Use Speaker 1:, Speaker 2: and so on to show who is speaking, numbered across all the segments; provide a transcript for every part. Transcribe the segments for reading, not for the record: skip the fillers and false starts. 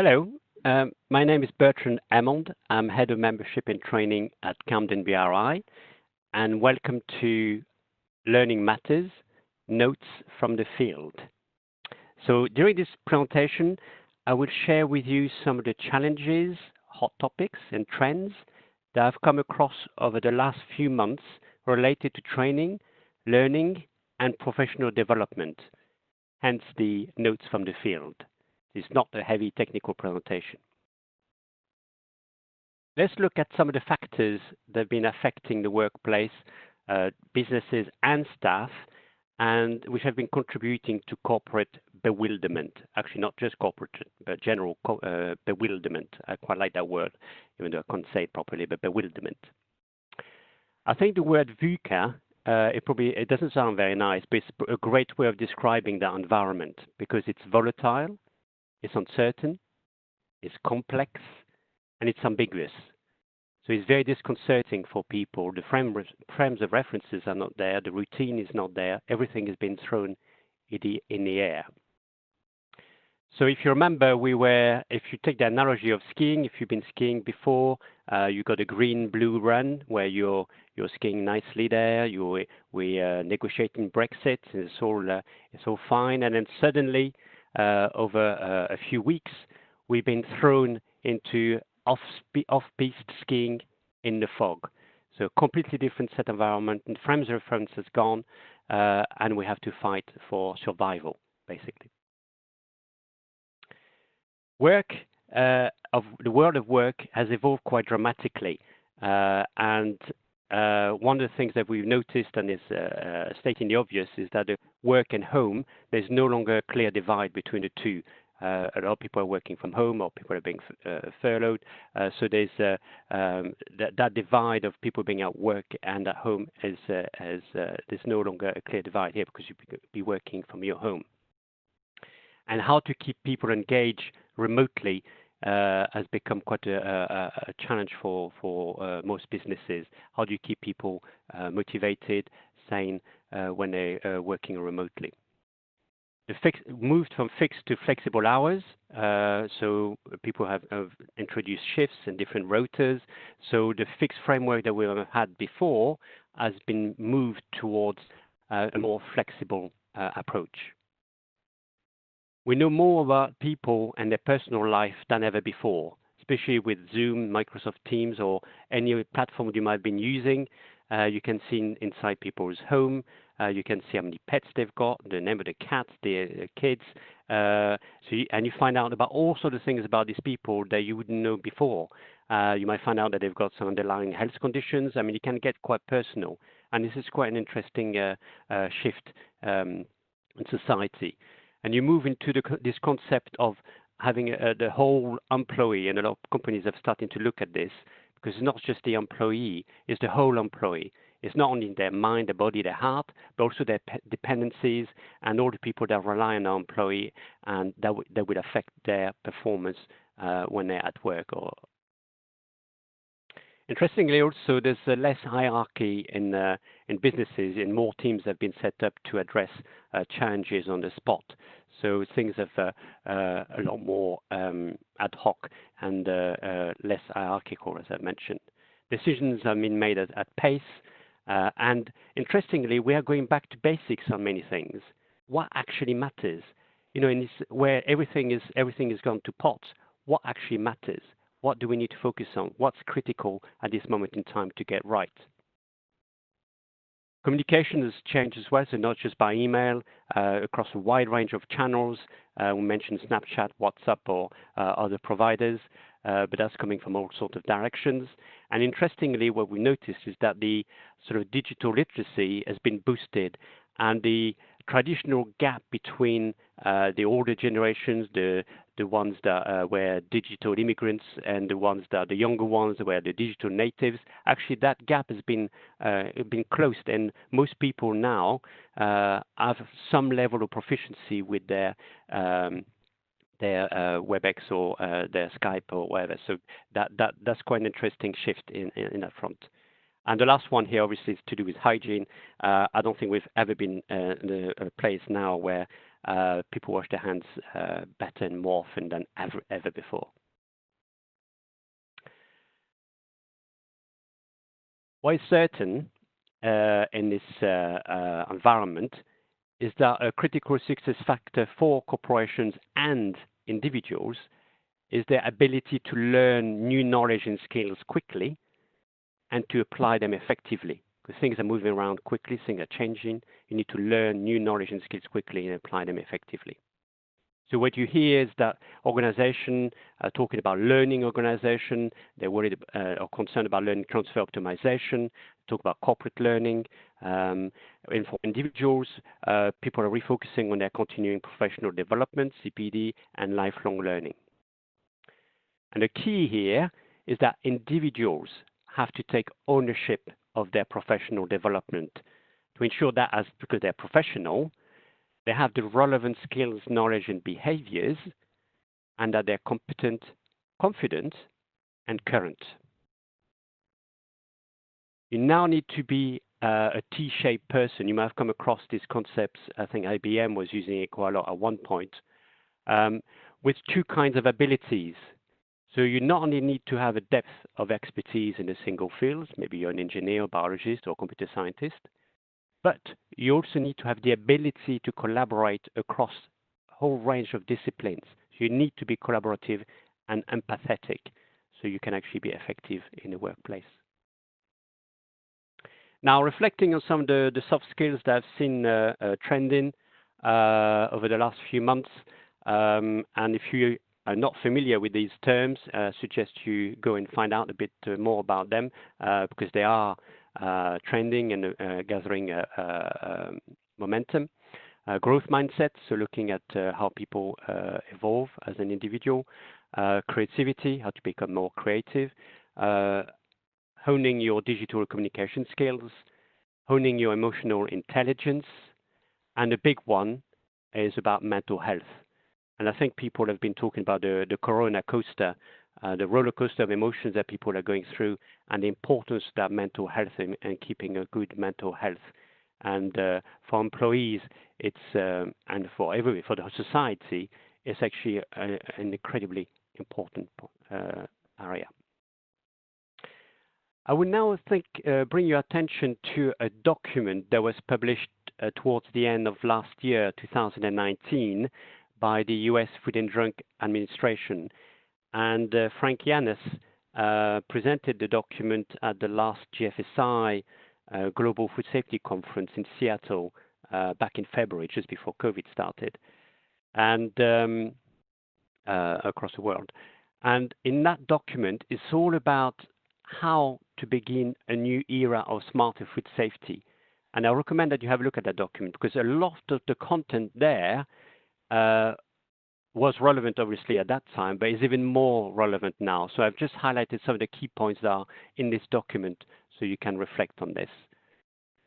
Speaker 1: Hello, my name is Bertrand Emond. I'm Head of Membership and Training at Camden BRI, and welcome to Learning Matters, Notes from the Field. So during this presentation, I will share with you some of the challenges, hot topics, and trends that I've come across over the last few months related to training, learning, and professional development, hence the Notes from the Field. It's not a heavy technical presentation. Let's look at some of the factors that have been affecting the workplace, businesses and staff, and which have been contributing to corporate bewilderment. Actually, not just corporate, but general bewilderment. I quite like that word, even though I can't say it properly, but bewilderment. I think the word VUCA, it doesn't sound very nice, but it's a great way of describing that environment because it's volatile, it's uncertain, it's complex, and it's ambiguous. So it's very disconcerting for people. The frames of references are not there, the routine is not there, everything has been thrown in the air. So if you remember, if you take the analogy of skiing, if you've been skiing before, you got a green-blue run where you're skiing nicely there. We're negotiating Brexit. It's all fine, and then suddenly, over a few weeks, we've been thrown into off-piste skiing in the fog. So a completely different set of environment, and frames of reference has gone, and we have to fight for survival, basically. The world of work has evolved quite dramatically, and one of the things that we've noticed, and is stating the obvious, is that the work and home, there's no longer a clear divide between the two. A lot of people are working from home, or people are being furloughed. So there's that divide of people being at work and at home there's no longer a clear divide here because you be working from your home. And how to keep people engaged remotely has become quite a challenge for most businesses. How do you keep people motivated, sane when they're working remotely? Moved from fixed to flexible hours, so people have introduced shifts and different rotas. So the fixed framework that we had before has been moved towards a more flexible approach. We know more about people and their personal life than ever before, especially with Zoom, Microsoft Teams, or any platform you might have been using. You can see inside people's home. You can see how many pets they've got, the name of the cats, the kids. And you find out about all sorts of things about these people that you wouldn't know before. You might find out that they've got some underlying health conditions. I mean, it can get quite personal. And this is quite an interesting shift in society. And you move into this concept of having the whole employee, and a lot of companies have started to look at this, because it's not just the employee, it's the whole employee. It's not only their mind, their body, their heart, but also their dependencies and all the people that rely on our employee, and that will affect their performance when they're at work. Interestingly, also, there's less hierarchy in businesses, and more teams have been set up to address challenges on the spot. So things have a lot more ad hoc and less hierarchical, as I mentioned. Decisions are being made at pace, and interestingly, we are going back to basics on many things. What actually matters? You know, in this, where everything is gone to pot, what actually matters? What do we need to focus on? What's critical at this moment in time to get right? Communication has changed as well, so not just by email, across a wide range of channels. We mentioned Snapchat, WhatsApp, or other providers, but that's coming from all sorts of directions. And interestingly, what we noticed is that the sort of digital literacy has been boosted, and the traditional gap between the older generations, the ones that were digital immigrants, and the younger ones were the digital natives. Actually, that gap has been closed, and most people now have some level of proficiency with their WebEx or their Skype or whatever. So that's quite an interesting shift in that front. And the last one here, obviously, is to do with hygiene. I don't think we've ever been in a place now where people wash their hands better and more often than ever before. What is certain in this environment is that a critical success factor for corporations and individuals is their ability to learn new knowledge and skills quickly and to apply them effectively. Because things are moving around quickly, things are changing. You need to learn new knowledge and skills quickly and apply them effectively. So what you hear is that organizations are talking about learning organization. They're worried or concerned about learning transfer optimization, talk about corporate learning. And for individuals, people are refocusing on their continuing professional development, CPD, and lifelong learning. And the key here is that individuals have to take ownership of their professional development to ensure that because they're professional, they have the relevant skills, knowledge, and behaviors, and that they're competent, confident, and current. You now need to be a T-shaped person. You might have come across these concepts. I think IBM was using it quite a lot at one point, with two kinds of abilities. So you not only need to have a depth of expertise in a single field, maybe you're an engineer, biologist, or computer scientist, but you also need to have the ability to collaborate across a whole range of disciplines. So you need to be collaborative and empathetic so you can actually be effective in the workplace. Now, reflecting on some of the soft skills that I've seen trending over the last few months, and if you are not familiar with these terms, I suggest you go and find out a bit more about them because they are trending and gathering momentum. Growth mindset, so looking at how people evolve as an individual. Creativity, how to become more creative. Honing your digital communication skills. Honing your emotional intelligence. And the big one is about mental health. And I think people have been talking about the corona coaster, the roller coaster of emotions that people are going through, and the importance of that mental health and keeping a good mental health. And for employees, it's and for everybody, for the society, it's actually an incredibly important area. I will now bring your attention to a document that was published towards the end of last year, 2019, by the U.S. Food and Drug Administration. And Frank Yanis presented the document at the last GFSI Global Food Safety Conference in Seattle back in February, just before COVID started, and across the world. And in that document, it's all about how to begin a new era of smarter food safety. And I recommend that you have a look at that document because a lot of the content there was relevant, obviously, at that time, but is even more relevant now. So I've just highlighted some of the key points that are in this document so you can reflect on this.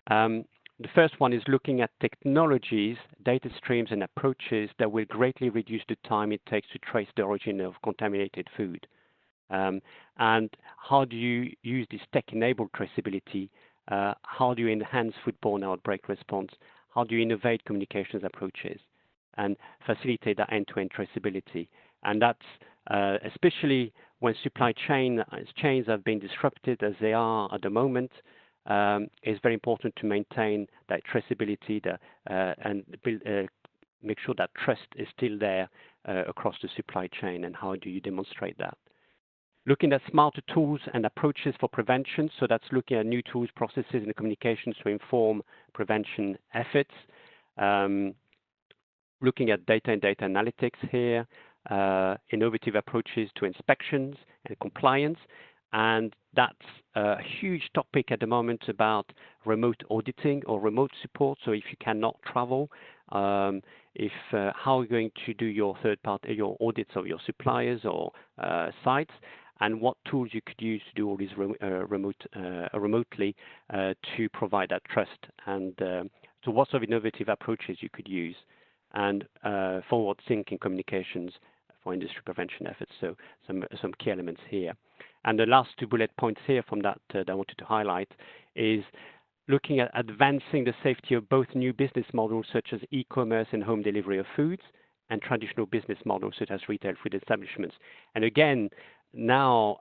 Speaker 1: The first one is looking at technologies, data streams, and approaches that will greatly reduce the time it takes to trace the origin of contaminated food. And how do you use this tech-enabled traceability? How do you enhance foodborne outbreak response? How do you innovate communications approaches and facilitate that end-to-end traceability? And that's especially when supply chains have been disrupted as they are at the moment. It's very important to maintain that traceability and make sure that trust is still there across the supply chain. And how do you demonstrate that? Looking at smarter tools and approaches for prevention. So that's looking at new tools, processes, and communications to inform prevention efforts. Looking at data and data analytics here, innovative approaches to inspections and compliance. And that's a huge topic at the moment about remote auditing or remote support. So if you cannot travel, how are you going to do your your audits of your suppliers or sites, and what tools you could use to do all these remotely to provide that trust, and so what sort of innovative approaches you could use, and forward-thinking communications for industry prevention efforts. So some key elements here. And the last two bullet points here from that I wanted to highlight is looking at advancing the safety of both new business models such as e-commerce and home delivery of foods and traditional business models such as retail food establishments. And again, now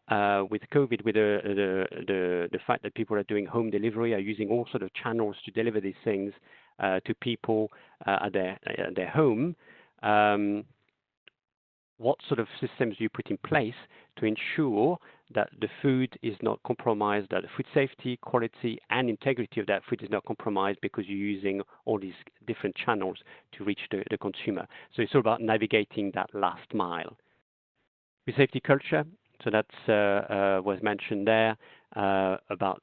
Speaker 1: with COVID, with the fact that people are doing home delivery, are using all sort of channels to deliver these things to people at their home, what sort of systems do you put in place to ensure that the food is not compromised, that the food safety, quality, and integrity of that food is not compromised because you're using all these different channels to reach the consumer. So it's all about navigating that last mile. Food safety culture, so that was mentioned there about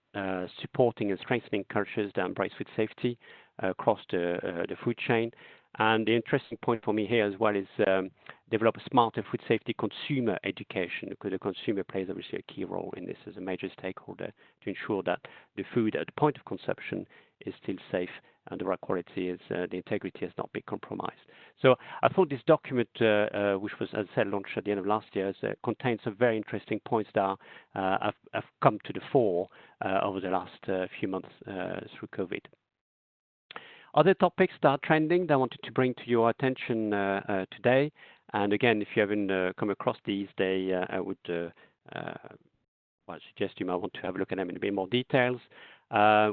Speaker 1: supporting and strengthening cultures that embrace food safety across the food chain. And the interesting point for me here as well is develop a smarter food safety consumer education, because the consumer plays obviously a key role in this as a major stakeholder to ensure that the food at the point of consumption is still safe and the right quality is, the integrity has not been compromised. So I thought this document, which was, as I said, launched at the end of last year, contains some very interesting points that have come to the fore over the last few months through COVID. Other topics that are trending that I wanted to bring to your attention today, and again, if you haven't come across these, I would suggest you might want to have a look at them in a bit more details.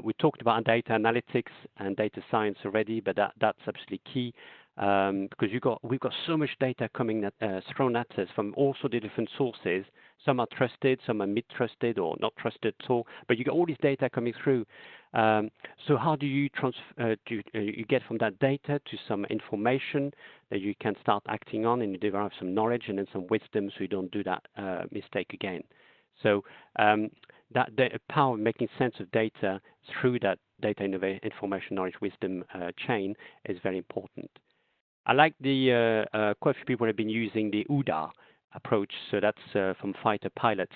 Speaker 1: We talked about data analytics and data science already, but that's absolutely key because we've got so much data coming thrown at us from all sorts of different sources. Some are trusted, some are mid-trusted or not trusted at all, but you got all this data coming through. So how do you you get from that data to some information that you can start acting on, and you develop some knowledge and then some wisdom so you don't do that mistake again. So the power of making sense of data through that data information, knowledge, wisdom chain is very important. I like the quite a few people have been using the OODA approach. So that's from fighter pilots,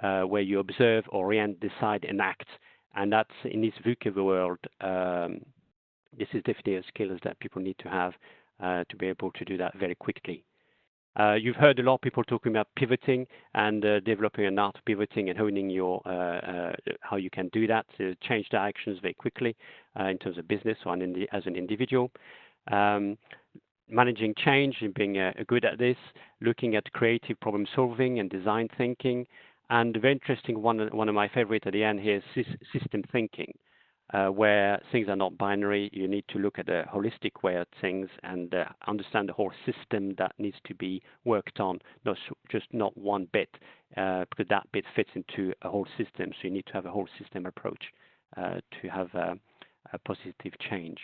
Speaker 1: where you observe, orient, decide, and act. And that's in this VUCA world. This is definitely a skill that people need to have to be able to do that very quickly. You've heard a lot of people talking about pivoting and developing an art of pivoting and honing your how you can do that to change directions very quickly in terms of business or as an individual. Managing change and being good at this, looking at creative problem solving and design thinking, and a very interesting one of my favorite at the end here is system thinking, where things are not binary. You need to look at a holistic way at things and understand the whole system that needs to be worked on, not one bit, because that bit fits into a whole system. So you need to have a whole system approach to have a positive change.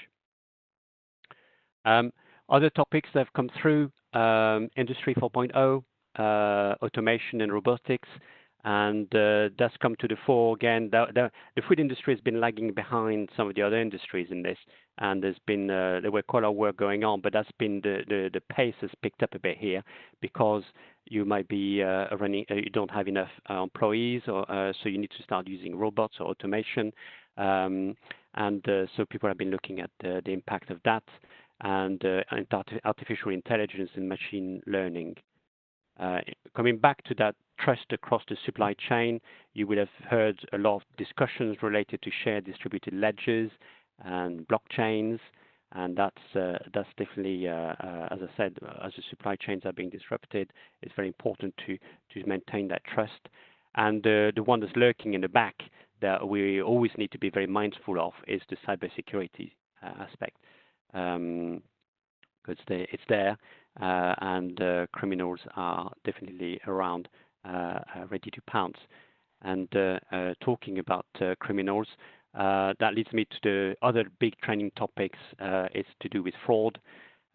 Speaker 1: Other topics that have come through, Industry 4.0, automation and robotics, and that's come to the fore again. The food industry has been lagging behind some of the other industries in this, and there were quite a lot of work going on, but that's been the pace has picked up a bit here because you might be you don't have enough employees, or so you need to start using robots or automation, and so people have been looking at the impact of that. And artificial intelligence and machine learning. Coming back to that trust across the supply chain, you would have heard a lot of discussions related to shared distributed ledgers and blockchains, and that's definitely, as I said, as the supply chains are being disrupted, it's very important to maintain that trust. And the one that's lurking in the back that we always need to be very mindful of is the cybersecurity aspect. Because it's there, and criminals are definitely around, ready to pounce. And talking about criminals, that leads me to the other big trending topics. It's to do with fraud.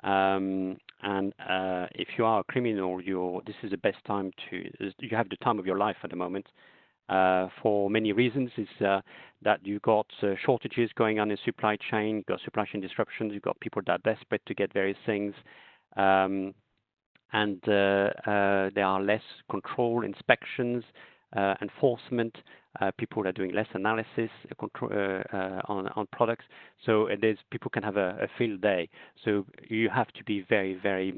Speaker 1: And if you are a criminal, this is the best time you have the time of your life at the moment. For many reasons, is that you've got shortages going on in supply chain, you've got supply chain disruptions, you've got people that are desperate to get various things, and there are less control, inspections, enforcement. People are doing less analysis on products, so people can have a field day. So you have to be very, very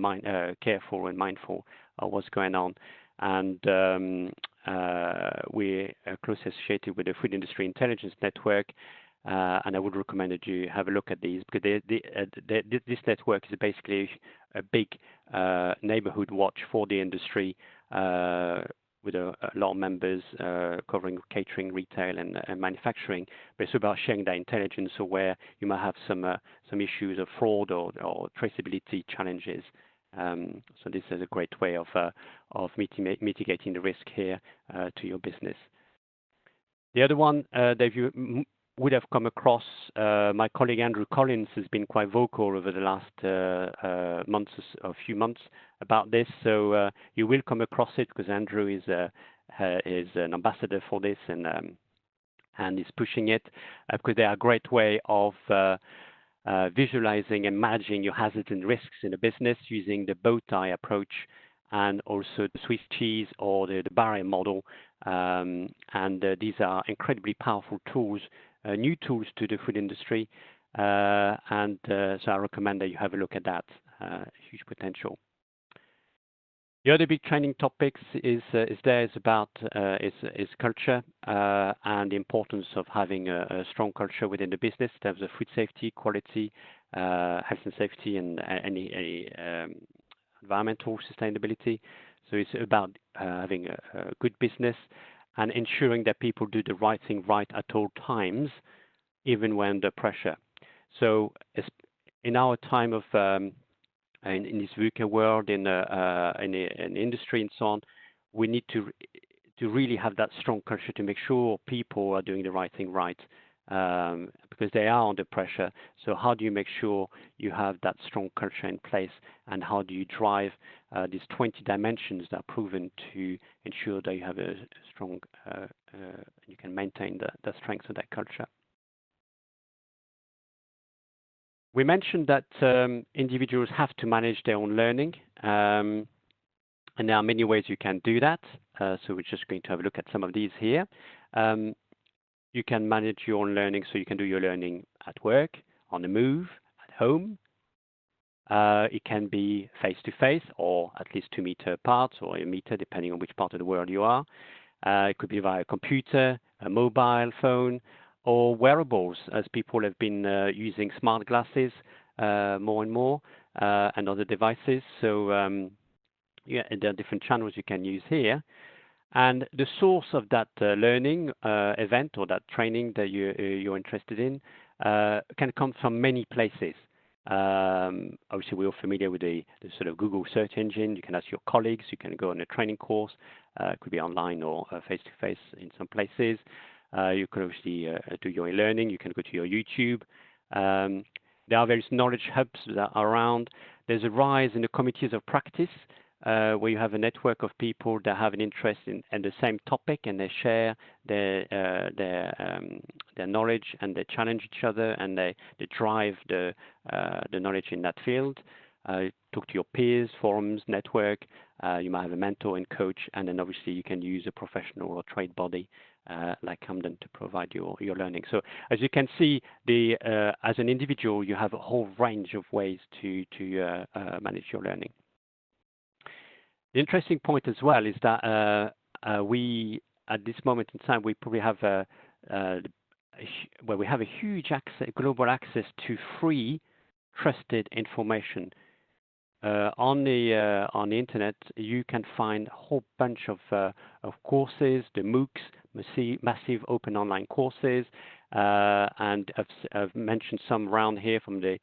Speaker 1: careful and mindful of what's going on. And we're closely associated with the Food Industry Intelligence Network, And I would recommend that you have a look at these, because this network is basically a big neighborhood watch for the industry, with a lot of members covering catering, retail, and manufacturing. But it's about sharing that intelligence, so where you might have some issues of fraud or traceability challenges. So this is a great way of mitigating the risk here to your business. The other one that you would have come across, my colleague Andrew Collins has been quite vocal over the last months, a few months, about this. So you will come across it, because Andrew is an ambassador for this, and is pushing it, because they are a great way of visualizing and managing your hazards and risks in a business using the bow tie approach, and also the Swiss cheese or the barrier model. These are incredibly powerful tools, new tools to the food industry. So I recommend that you have a look at that. Huge potential. The other big training topics is about culture, and the importance of having a strong culture within the business in terms of food safety, quality, health and safety, and any environmental sustainability. So it's about having a good business and ensuring that people do the right thing right at all times, even when under pressure. So in our time of in this VUCA world, in industry and so on, we need to really have that strong culture to make sure people are doing the right thing right, because they are under pressure. So how do you make sure you have that strong culture in place, and how do you drive these 20 dimensions that are proven to ensure that you have a strong, you can maintain the strength of that culture. We mentioned that individuals have to manage their own learning, and there are many ways you can do that. So we're just going to have a look at some of these here. You can manage your own learning, so you can do your learning at work, on the move, at home. It can be face-to-face, or at least 2 meters apart, or 1 meter, depending on which part of the world you are. It could be via a computer, a mobile phone, or wearables, as people have been using smart glasses more and more, and other devices. So yeah, there are different channels you can use here. And the source of that learning event or that training that you're interested in can come from many places. Obviously, we're all familiar with the sort of Google search engine. You can ask your colleagues. You can go on a training course. It could be online or face-to-face in some places. You can obviously do your e-learning. You can go to your YouTube. There are various knowledge hubs that are around. There's a rise in the committees of practice, where you have a network of people that have an interest in the same topic, and they share their knowledge, and they challenge each other, and they drive the knowledge in that field. Talk to your peers, forums, network. You might have a mentor and coach, and then obviously you can use a professional or trade body like Camden to provide your learning. So as you can see, as an individual, you have a whole range of ways to manage your learning. The interesting point as well is that we, at this moment in time, we probably have we have a huge global access to free, trusted information. On the internet, you can find a whole bunch of courses, the MOOCs, massive open online courses, and I've mentioned some around here from the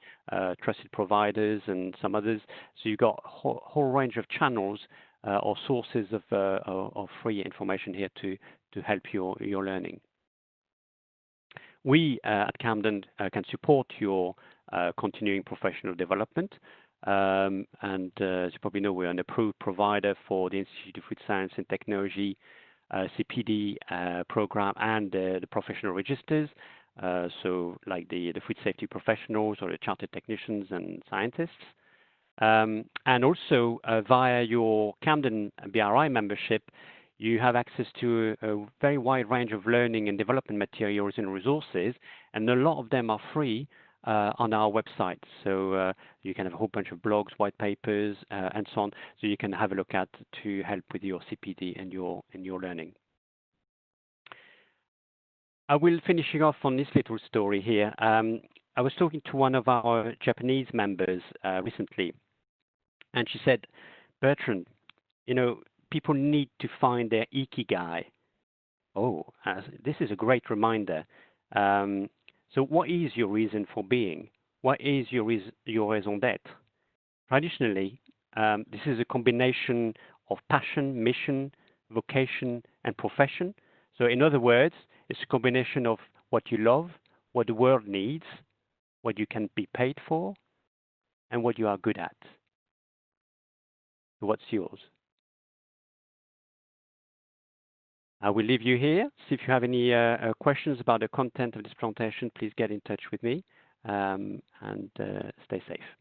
Speaker 1: trusted providers and some others. So you've got a whole range of channels or sources of free information here to help your learning. We at Camden can support your continuing professional development. And as you probably know, we're an approved provider for the Institute of Food Science and Technology CPD program and the professional registers, so like the food safety professionals or the chartered technicians and scientists. And also via your Camden BRI membership, you have access to a very wide range of learning and development materials and resources, and a lot of them are free on our website. So you can have a whole bunch of blogs, white papers, and so on, so you can have a look at to help with your CPD and your learning. I will finishing off on this little story here. I was talking to one of our Japanese members recently, and she said, Bertrand, you know, people need to find their ikigai. Oh, this is a great reminder. Um, so, what is your reason for being? What is your raison d'être? Traditionally, this is a combination of passion, mission, vocation, and profession. So, in other words, it's a combination of what you love, what the world needs, what you can be paid for, and what you are good at. So what's yours? I will leave you here. See if you have any questions about the content of this presentation, please get in touch with me and stay safe.